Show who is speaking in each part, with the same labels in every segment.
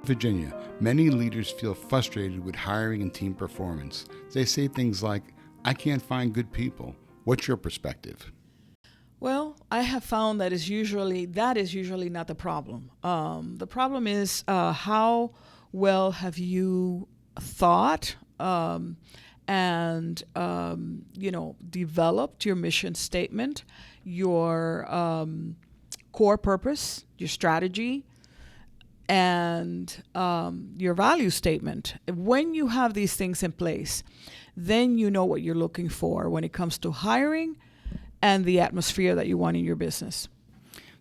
Speaker 1: Virginia, many leaders feel frustrated with hiring and team performance. They say things like, I can't find good people. What's your perspective?
Speaker 2: Well, I have found that is usually not the problem. The problem is how well have you thought and developed your mission statement, your core purpose, your strategy, and your value statement. When you have these things in place, then you know what you're looking for when it comes to hiring and the atmosphere that you want in your business.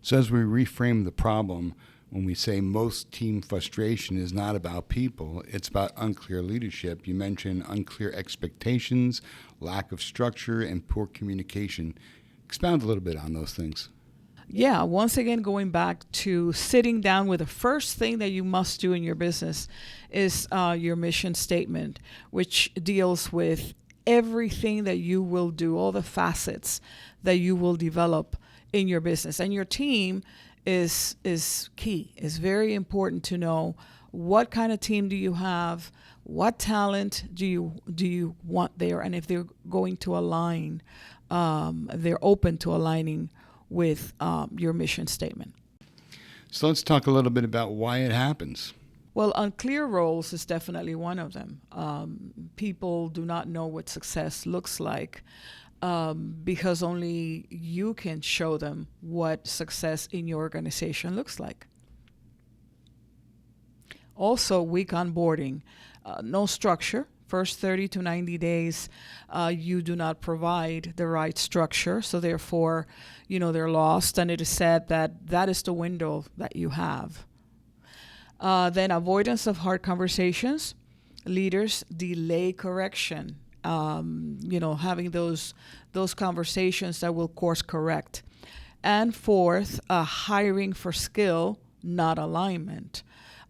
Speaker 1: So as we reframe the problem, when we say most team frustration is not about people, it's about unclear leadership. You mentioned unclear expectations, lack of structure, and poor communication. Expound a little bit on those things.
Speaker 2: Yeah, once again, going back to sitting down with the first thing that you must do in your business is your mission statement, which deals with everything that you will do, all the facets that you will develop in your business. And your team is key. It's very important to know what kind of team do you have, what talent do you want there, and if they're going to align, they're open to aligning with your mission statement.
Speaker 1: So let's talk a little bit about why it happens.
Speaker 2: Well, unclear roles is definitely one of them. People do not know what success looks like because only you can show them what success in your organization looks like. Also, weak onboarding, no structure. First 30 to 90 days, you do not provide the right structure, so therefore, they're lost, and it is said that is the window that you have. Then avoidance of hard conversations. Leaders delay correction. Having those conversations that will course correct. And fourth, hiring for skill, not alignment.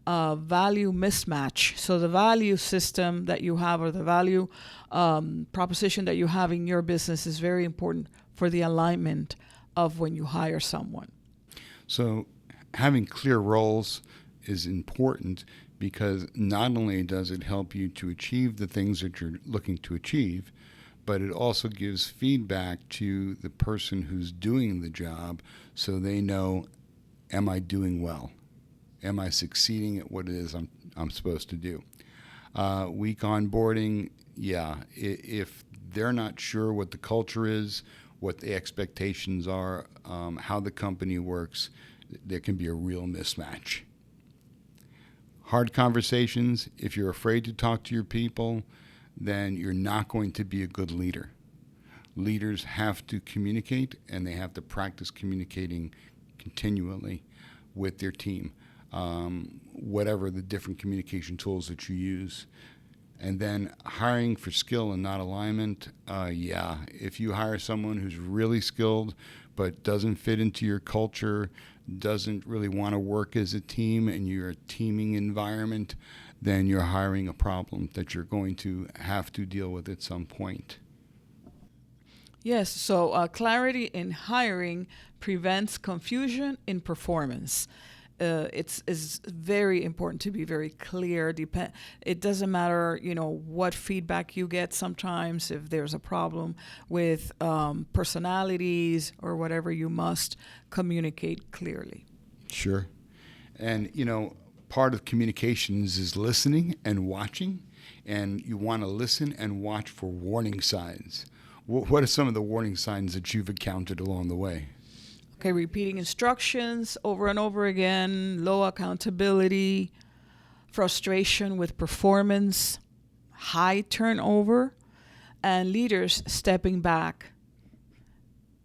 Speaker 2: Value mismatch. So the value system that you have, or the value proposition that you have in your business, is very important for the alignment of when you hire someone.
Speaker 1: So having clear roles is important because not only does it help you to achieve the things that you're looking to achieve, but it also gives feedback to the person who's doing the job so they know, am I doing well? Am I succeeding at what it is I'm supposed to do? Weak onboarding, if they're not sure what the culture is, what the expectations are, how the company works, there can be a real mismatch. Hard conversations, if you're afraid to talk to your people, then you're not going to be a good leader. Leaders have to communicate, and they have to practice communicating continually with their team, whatever the different communication tools that you use. And then hiring for skill and not alignment, if you hire someone who's really skilled but doesn't fit into your culture, doesn't really want to work as a team, and you're a teaming environment, then you're hiring a problem that you're going to have to deal with at some point.
Speaker 2: Yes, so clarity in hiring prevents confusion in performance. It's very important to be very clear. It doesn't matter, what feedback you get sometimes. If there's a problem with personalities or whatever, you must communicate clearly.
Speaker 1: Sure. And, part of communications is listening and watching, and you want to listen and watch for warning signs. What are some of the warning signs that you've encountered along the way?
Speaker 2: Okay, repeating instructions over and over again, low accountability, frustration with performance, high turnover, and leaders stepping back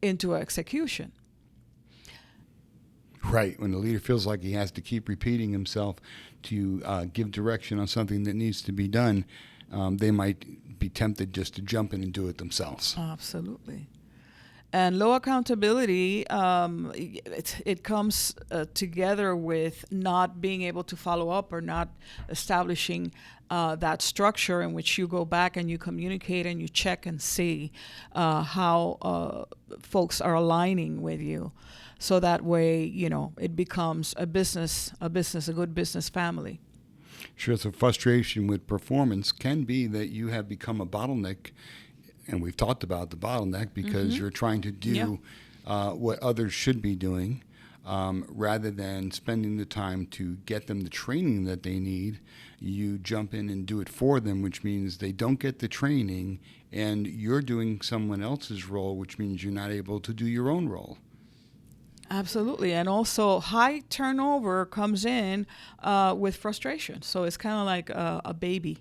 Speaker 2: into execution.
Speaker 1: Right. When the leader feels like he has to keep repeating himself to give direction on something that needs to be done, they might be tempted just to jump in and do it themselves.
Speaker 2: Absolutely. And low accountability, it comes together with not being able to follow up or not establishing that structure in which you go back and you communicate and you check and see how folks are aligning with you. So that way, it becomes a good business family.
Speaker 1: Sure. So frustration with performance can be that you have become a bottleneck, and we've talked about the bottleneck because you're trying to do what others should be doing, rather than spending the time to get them the training that they need. You jump in and do it for them, which means they don't get the training, and you're doing someone else's role, which means you're not able to do your own role.
Speaker 2: Absolutely. And also, high turnover comes in with frustration. So it's kind of like a baby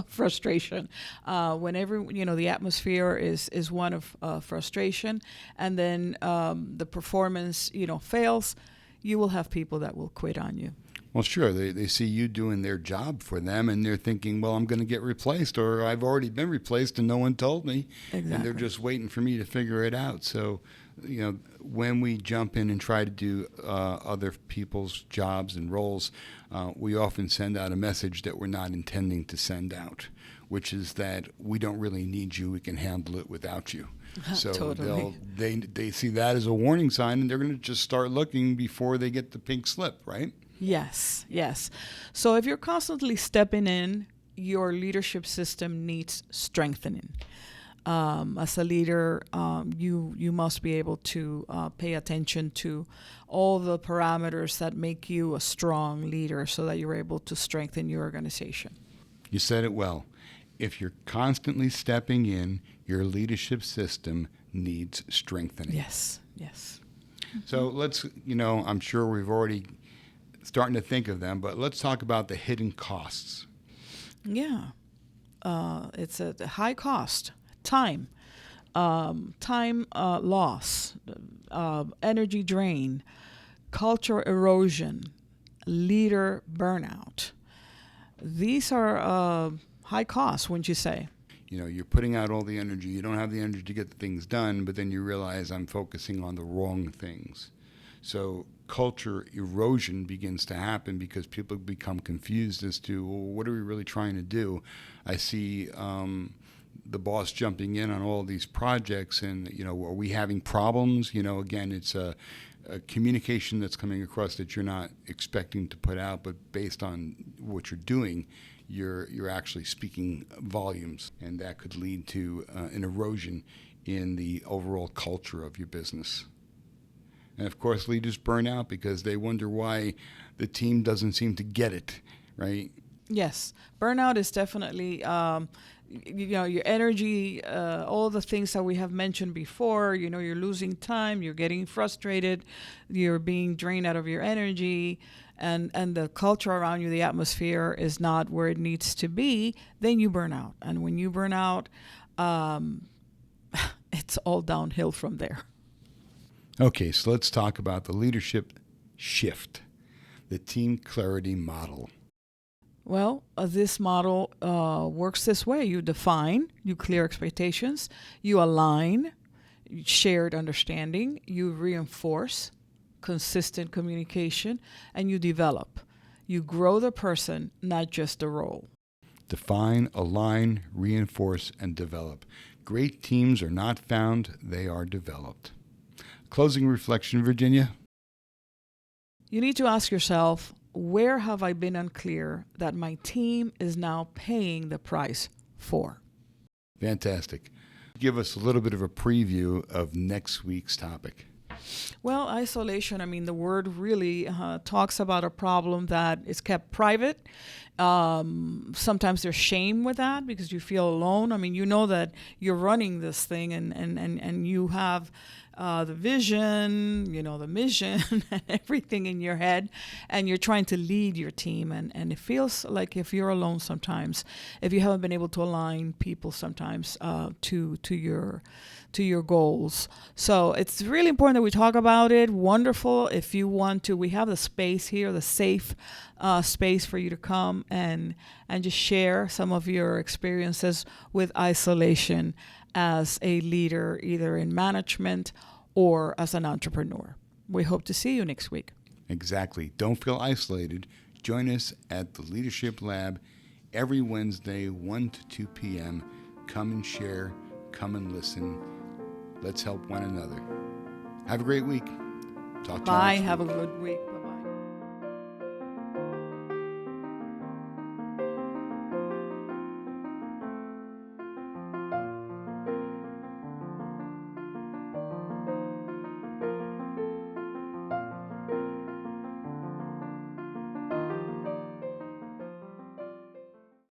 Speaker 2: frustration. Whenever, the atmosphere is one of frustration, and then the performance, fails, you will have people that will quit on you.
Speaker 1: Well, sure. They see you doing their job for them, and they're thinking, well, I'm going to get replaced, or I've already been replaced and no one told me.
Speaker 2: Exactly.
Speaker 1: And they're just waiting for me to figure it out. So, when we jump in and try to do other people's jobs and roles, we often send out a message that we're not intending to send out, which is that we don't really need you. We can handle it without you. So
Speaker 2: Totally.
Speaker 1: they see that as a warning sign, and they're going to just start looking before they get the pink slip, right?
Speaker 2: Yes, yes. So if you're constantly stepping in, your leadership system needs strengthening. As a leader, you must be able to pay attention to all the parameters that make you a strong leader so that you're able to strengthen your organization.
Speaker 1: You said it well. If you're constantly stepping in, your leadership system needs strengthening.
Speaker 2: Yes, yes.
Speaker 1: So let's, I'm sure we've already starting to think of them, but let's talk about the hidden costs.
Speaker 2: Yeah. It's a high cost. Time loss, energy drain, culture erosion, leader burnout. These are high costs, wouldn't you say?
Speaker 1: You're putting out all the energy. You don't have the energy to get the things done, but then you realize I'm focusing on the wrong things. So culture erosion begins to happen because people become confused as to, well, what are we really trying to do? I see the boss jumping in on all these projects, and are we having problems? Again, it's a communication that's coming across that you're not expecting to put out, but based on what you're doing, you're actually speaking volumes, and that could lead to an erosion in the overall culture of your business. And of course, leaders burn out because they wonder why the team doesn't seem to get it, right?
Speaker 2: Yes, burnout is definitely, your energy, all the things that we have mentioned before. You're losing time, you're getting frustrated, you're being drained out of your energy, and the culture around you, the atmosphere is not where it needs to be. Then you burn out, and when you burn out, it's all downhill from there.
Speaker 1: Okay, so let's talk about the leadership shift, the team clarity model.
Speaker 2: Well, this model works this way. You define, you clear expectations, you align, shared understanding, you reinforce consistent communication, and you develop. You grow the person, not just the role.
Speaker 1: Define, align, reinforce, and develop. Great teams are not found, they are developed. Closing reflection, Virginia.
Speaker 2: You need to ask yourself, where have I been unclear that my team is now paying the price for?
Speaker 1: Fantastic. Give us a little bit of a preview of next week's topic.
Speaker 2: Well, isolation, the word really talks about a problem that is kept private. Sometimes there's shame with that because you feel alone. You know that you're running this thing and you have the vision, the mission, and everything in your head, and you're trying to lead your team. And it feels like if you're alone sometimes, if you haven't been able to align people sometimes to your goals. So it's really important that we talk about it. Wonderful. If you want to, we have the space here, the safe space for you to come and just share some of your experiences with isolation as a leader, either in management or as an entrepreneur. We hope to see you next week.
Speaker 1: Exactly. Don't feel isolated. Join us at the Leadership Lab every Wednesday, 1 to 2 p.m. Come and share. Come and listen. Let's help one another. Have a great week. Talk to you
Speaker 2: Bye.
Speaker 1: next
Speaker 2: Have
Speaker 1: week.
Speaker 2: a good week.